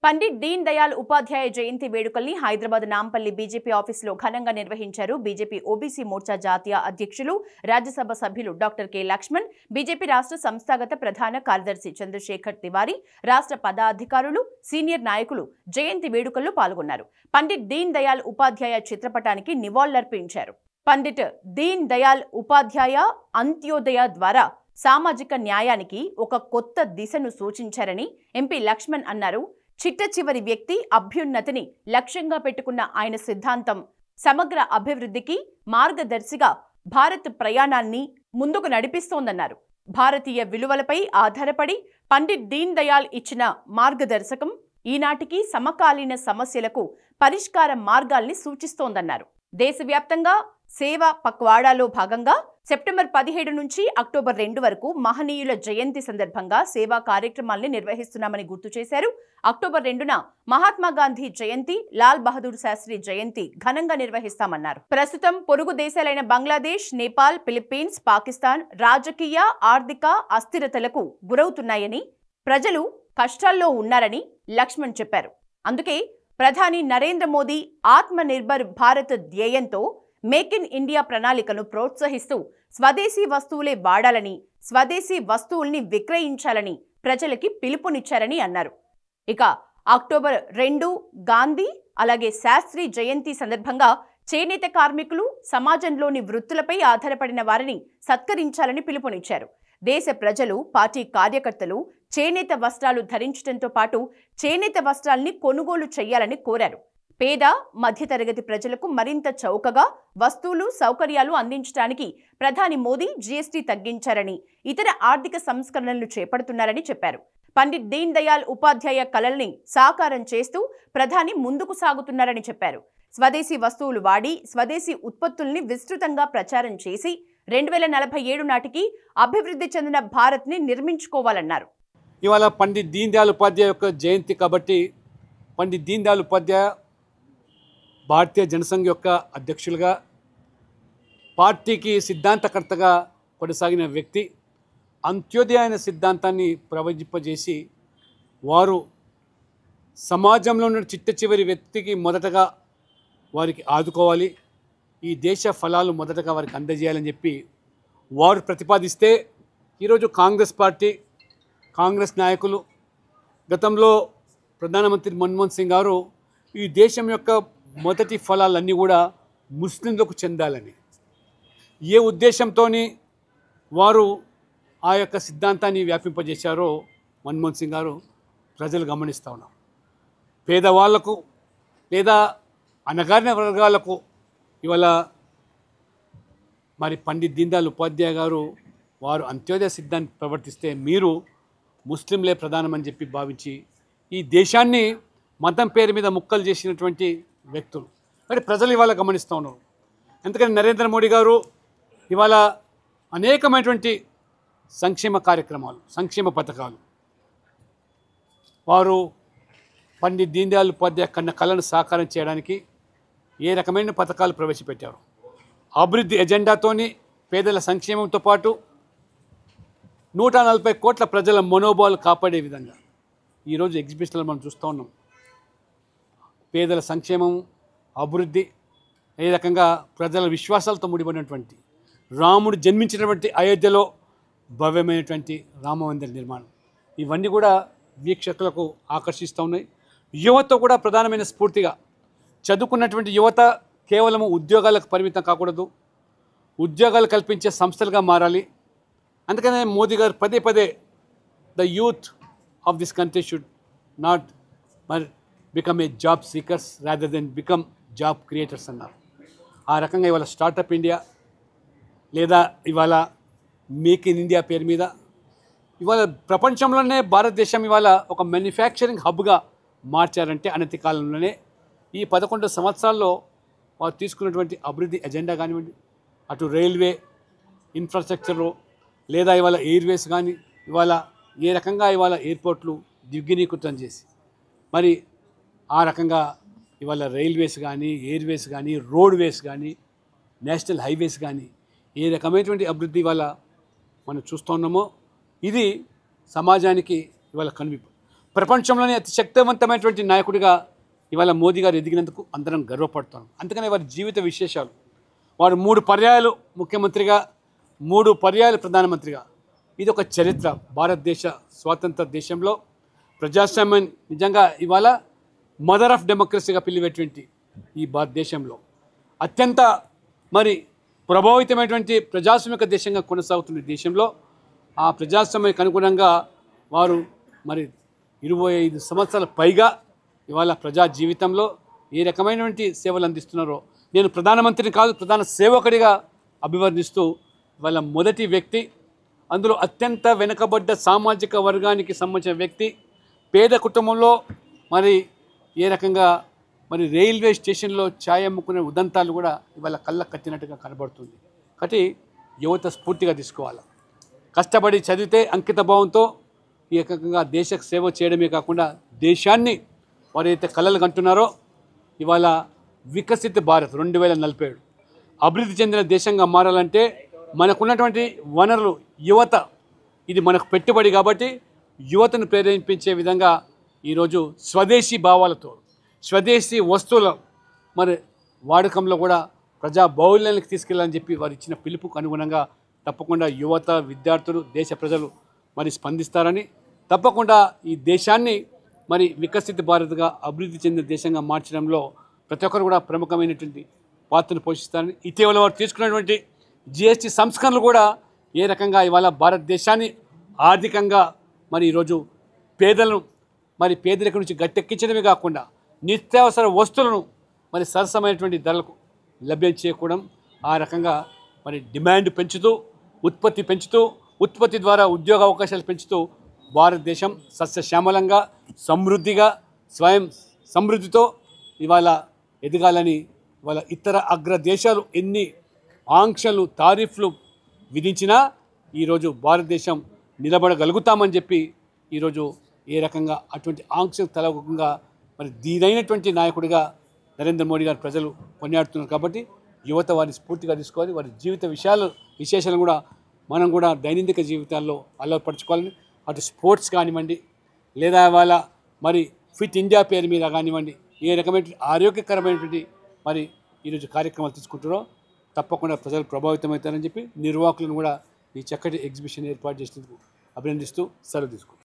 పండిట్ దీన్ దయాళ్ ఉపాధ్యాయ జయంతి వేడుకల్ని Hyderabad Nampally BJP ఆఫీసులో ఘనంగా నిర్వహించారు. బీజేపీ ఓబీసీ మోర్చా జాతీయ అధ్యక్షులు, రాజ్యసభ సభ్యులు డాక్టర్ కె లక్ష్మణ్, బీజేపీ రాష్ట్ర సంస్థాగత ప్రధాన కార్యదర్శి చంద్రశేఖర్ తివారీ, రాష్ట్ర పదాధికారులు, సీనియర్ నాయకులు జయంతి వేడుకల్లో పాల్గొన్నారు. పండిట్ దీన్ దయాళ్ ఉపాధ్యాయ చిత్రపటానికి నివాళులర్పించారు. పండిట్ దీన్ దయాళ్ ఉపాధ్యాయ అంత్యోదయ ద్వారా సామాజిక న్యాయానికి ఒక కొత్త దిశను సూచించారని ఎంపీ లక్ష్మణ్ అన్నారు. చిట్ట చివరి వ్యక్తి అభ్యున్నతిని లక్ష్యంగా పెట్టుకున్న ఆయన సిద్ధాంతం సమగ్ర అభివృద్ధికి మార్గదర్శిగా భారత్ ప్రయాణాన్ని ముందుకు నడిపిస్తోందన్నారు. భారతీయ విలువలపై ఆధారపడి పండిట్ దీన్ దయాళ్ ఇచ్చిన మార్గదర్శకం ఈనాటికి సమకాలీన సమస్యలకు పరిష్కార మార్గాల్ని సూచిస్తోందన్నారు. దేశవ్యాప్తంగా సేవా పక్వాడాలో భాగంగా సెప్టెంబర్ 17 నుంచి అక్టోబర్ 2 వరకు మహనీయుల జయంతి సందర్భంగా సేవా కార్యక్రమాల్ని నిర్వహిస్తున్నామని గుర్తు చేశారు. అక్టోబర్ 2న మహాత్మా గాంధీ జయంతి, లాల్ బహదూర్ శాస్త్రి జయంతి ఘనంగా నిర్వహిస్తామన్నారు. ప్రస్తుతం పొరుగు దేశాలైన బంగ్లాదేశ్, నేపాల్, ఫిలిప్పీన్స్, పాకిస్తాన్ రాజకీయ, ఆర్థిక అస్థిరతలకు గురవుతున్నాయని, ప్రజలు కష్టాల్లో ఉన్నారని లక్ష్మణ్ చెప్పారు. అందుకే ప్రధాని నరేంద్ర మోదీ ఆత్మ నిర్భర్ భారత్ ధ్యేయంతో మేక్ ఇన్ ఇండియా ప్రణాళికను ప్రోత్సహిస్తూ స్వదేశీ వస్తువులే వాడాలని, స్వదేశీ వస్తువుల్ని విక్రయించాలని ప్రజలకి పిలుపునిచ్చారని అన్నారు. ఇక అక్టోబర్ 2 గాంధీ అలాగే శాస్త్రి జయంతి సందర్భంగా చేనేత కార్మికులు, సమాజంలోని వృత్తులపై ఆధారపడిన వారిని సత్కరించాలని పిలుపునిచ్చారు. దేశ ప్రజలు, పార్టీ కార్యకర్తలు చేనేత వస్త్రాలు ధరించడంతో పాటు చేనేత వస్త్రాల్ని కొనుగోలు చేయాలని కోరారు. పేద, మధ్యతరగతి ప్రజలకు మరింత చౌకగా వస్తువులు, సౌకర్యాలు అందించడానికి ప్రధాని మోదీ జీఎస్టీ తగ్గించారని, ఇతర ఆర్థిక సంస్కరణలు చేపడుతున్నారని చెప్పారు. పండిట్ దీన్ దయాళ్ ఉపాధ్యాయ కలల్ని సాకారం చేస్తూ ప్రధాని ముందుకు సాగుతున్నారని చెప్పారు. స్వదేశీ వస్తువులు వాడి స్వదేశీ ఉత్పత్తుల్ని విస్తృతంగా ప్రచారం చేసి 2047 నాటికి అభివృద్ధి చెందిన భారత్ని నిర్మించుకోవాలన్నారు. ఇవాళ పండిట్ దీన్ దయాళ్ ఉపాధ్యాయ యొక్క జయంతి కాబట్టి పండిట్ దీన్ దయాళ్ ఉపాధ్యాయ భారతీయ జనసంఘ్ యొక్క అధ్యక్షులుగా, పార్టీకి సిద్ధాంతకర్తగా కొనసాగిన వ్యక్తి, అంత్యోదయ అనే సిద్ధాంతాన్ని ప్రవచింపజేసి వారు సమాజంలో ఉన్న చిట్ట చివరి వ్యక్తికి మొదటగా వారికి ఆదుకోవాలి, ఈ దేశ ఫలాలు మొదటగా వారికి అందజేయాలని చెప్పి వారు ప్రతిపాదిస్తే ఈరోజు కాంగ్రెస్ పార్టీ, కాంగ్రెస్ నాయకులు, గతంలో ప్రధానమంత్రి మన్మోహన్ సింగ్ గారు ఈ దేశం యొక్క మొదటి ఫలాలన్నీ కూడా ముస్లింలకు చెందాలని ఏ ఉద్దేశంతో వారు ఆ యొక్క సిద్ధాంతాన్ని వ్యాపింపజేశారో మన్మోహన్ సింగ్ గారు ప్రజలు గమనిస్తూ ఉన్నారు. పేదవాళ్లకు లేదా అణగారిన వర్గాలకు ఇవాళ మరి పండిట్ దీన్ దయాళ్ ఉపాధ్యాయ గారు వారు అంత్యోదయ సిద్ధాంతం ప్రవర్తిస్తే మీరు ముస్లింలే ప్రధానమని చెప్పి భావించి ఈ దేశాన్ని మతం పేరు మీద ముక్కలు చేసినటువంటి వ్యక్తులు మరి ప్రజలు ఇవాళ గమనిస్తూ ఉన్నారు. ఎందుకని నరేంద్ర మోడీ గారు ఇవాళ అనేకమైనటువంటి సంక్షేమ కార్యక్రమాలు, సంక్షేమ పథకాలు వారు పండిట్ దీన్ దయాళ్ ఉపాధ్యాయ కన్న కళను సాకారం చేయడానికి ఏ రకమైన పథకాలు ప్రవేశపెట్టారు. అభివృద్ధి ఎజెండాతోని పేదల సంక్షేమంతో పాటు 140 కోట్ల ప్రజల మనోభావాలు కాపాడే విధంగా ఈరోజు ఎగ్జిబిషన్లో మనం చూస్తూ ఉన్నాం. పేదల సంక్షేమం, అభివృద్ధి, ఏ రకంగా ప్రజల విశ్వాసాలతో ముడిపడినటువంటి రాముడు జన్మించినటువంటి అయోధ్యలో భవ్యమైనటువంటి రామమందిర నిర్మాణం, ఇవన్నీ కూడా వీక్షకులకు ఆకర్షిస్తూ ఉన్నాయి. యువత కూడా ప్రధానమైన స్ఫూర్తిగా, చదువుకున్నటువంటి యువత కేవలం ఉద్యోగాలకు పరిమితం కాకూడదు, ఉద్యోగాలు కల్పించే సంస్థలుగా మారాలి. అందుకనే మోదీ గారు పదే పదే the youth of this country should not become a job seekers rather than become job creators అన్నారు. ఆ రకంగా ఇవాళ స్టార్టప్ ఇండియా లేదా ఇవాళ మేక్ ఇన్ ఇండియా పేరు మీద ఇవాళ ప్రపంచంలోనే భారతదేశం ఇవాళ ఒక మ్యానుఫ్యాక్చరింగ్ హబ్గా మార్చారంటే అనతి కాలంలోనే ఈ 11 సంవత్సరాల్లో వారు తీసుకున్నటువంటి అభివృద్ధి ఎజెండా కానివ్వండి, అటు రైల్వే ఇన్ఫ్రాస్ట్రక్చరు లేదా ఇవాళ ఎయిర్వేస్ కానీ, ఇవాళ ఏ రకంగా ఇవాళ ఎయిర్పోర్ట్లు దిగ్వినీకృతం చేసి మరి ఆ రకంగా ఇవాళ రైల్వేస్ కానీ, ఎయిర్వేస్ కానీ, రోడ్వేస్ కానీ, నేషనల్ హైవేస్ కానీ ఏ రకమైనటువంటి అభివృద్ధి ఇవాళ మనం చూస్తున్నామో ఇది సమాజానికి ఇవాళ కనిపి ప్రపంచంలోనే అతి శక్తివంతమైనటువంటి నాయకుడిగా ఇవాళ మోదీ గారు ఎదిగినందుకు అందరం గర్వపడుతున్నాం. అందుకనే వారి జీవిత విశేషాలు, వారు 3 పర్యాయాలు ముఖ్యమంత్రిగా, 3 పర్యాయాలు ప్రధానమంత్రిగా, ఇది ఒక చరిత్ర. భారతదేశ స్వాతంత్ర దేశంలో ప్రజాస్వామ్యం నిజంగా ఇవాళ మదర్ ఆఫ్ డెమోక్రసీగా పిలివేటువంటి ఈ భారతదేశంలో అత్యంత ప్రభావితమైనటువంటి ప్రజాస్వామిక దేశంగా కొనసాగుతున్న దేశంలో ఆ ప్రజాస్వామ్యానికి అనుగుణంగా వారు 25 సంవత్సరాల పైగా ఇవాళ ప్రజా జీవితంలో ఏ రకమైనటువంటి సేవలు అందిస్తున్నారో నేను ప్రధానమంత్రిని కాదు, ప్రధాన సేవకుడిగా అభివర్ణిస్తూ వాళ్ళ మొదటి వ్యక్తి, అందులో అత్యంత వెనుకబడ్డ సామాజిక వర్గానికి సంబంధించిన వ్యక్తి, పేద కుటుంబంలో ఏ రకంగా రైల్వే స్టేషన్లో ఛాయ్ అమ్ముకునే ఉదంతాలు కూడా ఇవాళ కళ్ళ కట్టినట్టుగా కనబడుతుంది. కాబట్టి యువత స్ఫూర్తిగా తీసుకోవాలి. కష్టపడి చదివితే అంకిత భావంతో ఈ రకంగా దేశ సేవ చేయడమే కాకుండా దేశాన్ని వారైతే కలలు కంటున్నారో ఇవాళ వికసిత భారత్ 2047 అభివృద్ధి చెందిన దేశంగా మారాలంటే మనకున్నటువంటి వనరులు యువత, ఇది మనకు పెట్టుబడి. కాబట్టి యువతను ప్రేరేపించే విధంగా ఈరోజు స్వదేశీ భావాలతో స్వదేశీ వస్తువుల వాడకంలో కూడా ప్రజా బౌల్యానికి తీసుకెళ్ళాలని చెప్పి వారు ఇచ్చిన పిలుపుకు అనుగుణంగా తప్పకుండా యువత, విద్యార్థులు, దేశ ప్రజలు స్పందిస్తారని, తప్పకుండా ఈ దేశాన్ని వికసిత భారత్గా అభివృద్ధి చెందిన దేశంగా మార్చడంలో ప్రతి ఒక్కరు కూడా ప్రముఖమైనటువంటి పాత్రను పోషిస్తారని, ఇటీవల వారు తీసుకున్నటువంటి GST సంస్కరణలు కూడా ఏ రకంగా ఇవాళ భారతదేశాన్ని ఆర్థికంగా ఈరోజు పేదలను పేదరికం నుంచి గట్టెక్కించడమే కాకుండా నిత్యావసర వస్తువులను సరసమైనటువంటి ధరలకు లభ్యం చేయకూడడం, ఆ రకంగా డిమాండ్ పెంచుతూ ఉత్పత్తి ద్వారా ఉద్యోగ అవకాశాలు పెంచుతూ భారతదేశం సస్యశ్యామలంగా సమృద్ధిగా స్వయం సమృద్ధితో ఇవాళ ఎదగాలని ఇవాళ ఇతర అగ్ర దేశాలు ఎన్ని ఆంక్షలు, తారీఫ్లు విధించినా ఈరోజు భారతదేశం నిలబడగలుగుతామని చెప్పి ఈరోజు ఏ రకంగా అటువంటి ఆంక్షలు తలగకుండా దీనైనటువంటి నాయకుడిగా నరేంద్ర మోడీ గారు ప్రజలు కొనియాడుతున్నారు. కాబట్టి యువత వారిని స్ఫూర్తిగా తీసుకోవాలి. వారి జీవిత విశేషాలను కూడా మనం కూడా దైనందిక జీవితాల్లో అలవపరచుకోవాలని, అటు స్పోర్ట్స్ కానివ్వండి, లేదా వాళ్ళ ఫిట్ ఇండియా పేరు మీద కానివ్వండి, ఏ రకమైన ఆరోగ్యకరమైనటువంటి ఈరోజు కార్యక్రమాలు తీసుకుంటారో తప్పకుండా ప్రజలు ప్రభావితమవుతారని చెప్పి నిర్వాహకులను కూడా ఈ చక్కటి ఎగ్జిబిషన్ ఏర్పాటు చేసినందుకు అభినందిస్తూ సెలవు తీసుకుంటారు.